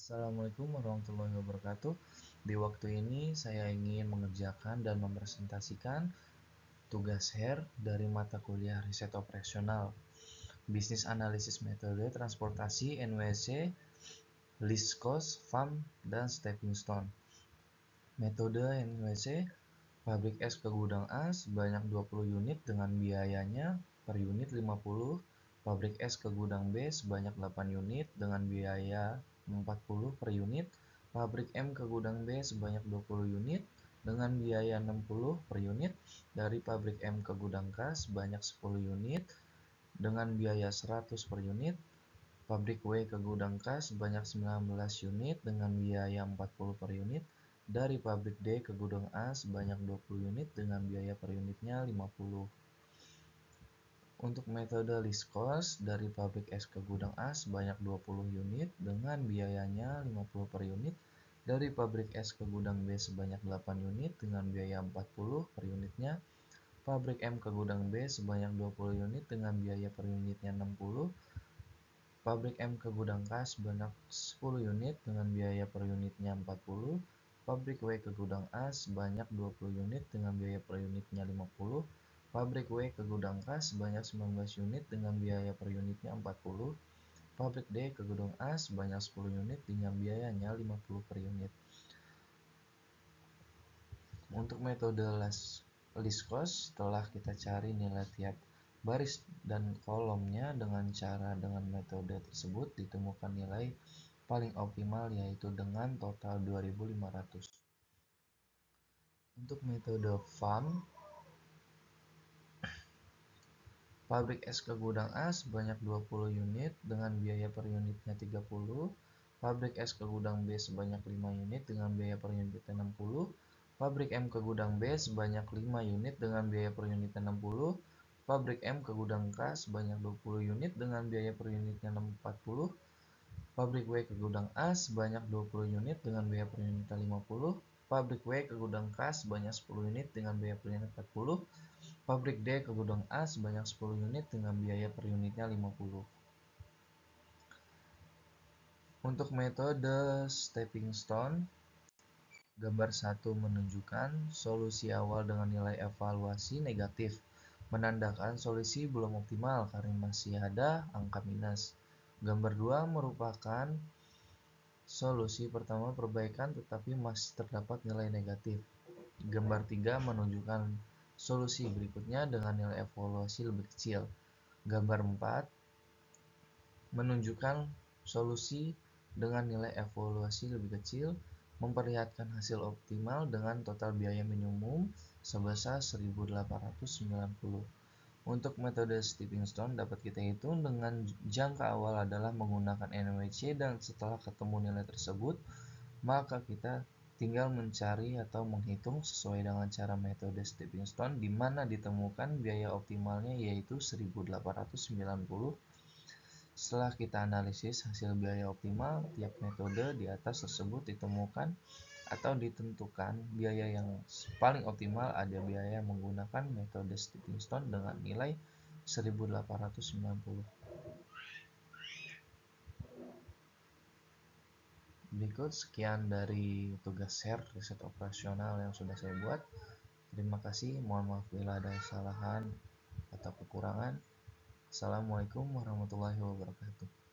Assalamualaikum warahmatullahi wabarakatuh. Di waktu ini saya ingin mengerjakan dan mempresentasikan tugas HER dari mata kuliah riset operasional, bisnis analisis metode transportasi NWC, list cost, FAM, dan stepping stone. Metode NWC, pabrik es ke gudang A sebanyak 20 unit dengan biayanya per unit 50, pabrik es ke gudang B sebanyak 8 unit dengan biaya 40 per unit, pabrik M ke gudang B sebanyak 20 unit dengan biaya 60 per unit, dari pabrik M ke gudang K sebanyak 10 unit dengan biaya 100 per unit, pabrik W ke gudang K sebanyak 19 unit dengan biaya 40 per unit, dari pabrik D ke gudang A sebanyak 20 unit dengan biaya per unitnya 50. Untuk metode list cost, dari pabrik es ke gudang A sebanyak 20 unit dengan biayanya 50 per unit, dari pabrik es ke gudang B sebanyak 8 unit dengan biaya 40 per unitnya, pabrik M ke gudang B sebanyak 20 unit dengan biaya per unitnya 60, pabrik M ke gudang K sebanyak 10 unit dengan biaya per unitnya 40, pabrik W ke gudang A sebanyak 20 unit dengan biaya per unitnya 50, pabrik W ke gudang K sebanyak 19 unit dengan biaya per unitnya 40, pabrik D ke gudang A sebanyak 10 unit dengan biayanya 50 per unit. Untuk metode list cost, setelah kita cari nilai tiap baris dan kolomnya dengan metode tersebut ditemukan nilai paling optimal, yaitu dengan total 2.500. Untuk metode FAM, pabrik es ke gudang A sebanyak 20 unit dengan biaya per unitnya 30, pabrik es ke gudang B sebanyak 5 unit dengan biaya per unitnya 60, pabrik M ke gudang B sebanyak 5 unit dengan biaya per unitnya 60, pabrik M ke gudang K sebanyak 20 unit dengan biaya per unitnya 40, pabrik W ke gudang A sebanyak 20 unit dengan biaya per unitnya 50, pabrik W ke gudang K sebanyak 10 unit dengan biaya per unitnya 40, pabrik D ke gudang A sebanyak 10 unit dengan biaya per unitnya 50. Untuk metode stepping stone, gambar 1 menunjukkan solusi awal dengan nilai evaluasi negatif, menandakan solusi belum optimal karena masih ada angka minus. Gambar 2 merupakan solusi pertama perbaikan tetapi masih terdapat nilai negatif. Gambar 3 menunjukkan solusi berikutnya dengan nilai evaluasi lebih kecil. Gambar 4 menunjukkan solusi dengan nilai evaluasi lebih kecil, memperlihatkan hasil optimal dengan total biaya minimum sebesar 1.890. Untuk metode stepping stone dapat kita hitung dengan jangka awal adalah menggunakan NWC, dan setelah ketemu nilai tersebut, maka kita tinggal mencari atau menghitung sesuai dengan cara metode stepping stone, di mana ditemukan biaya optimalnya yaitu 1.890. Setelah kita analisis hasil biaya optimal tiap metode di atas tersebut, ditemukan atau ditentukan biaya yang paling optimal ada biaya menggunakan metode stepping stone dengan nilai 1.890. Berikut sekian dari tugas HER riset operasional yang sudah saya buat. Terima kasih, mohon maaf bila ada kesalahan atau kekurangan. Assalamualaikum warahmatullahi wabarakatuh.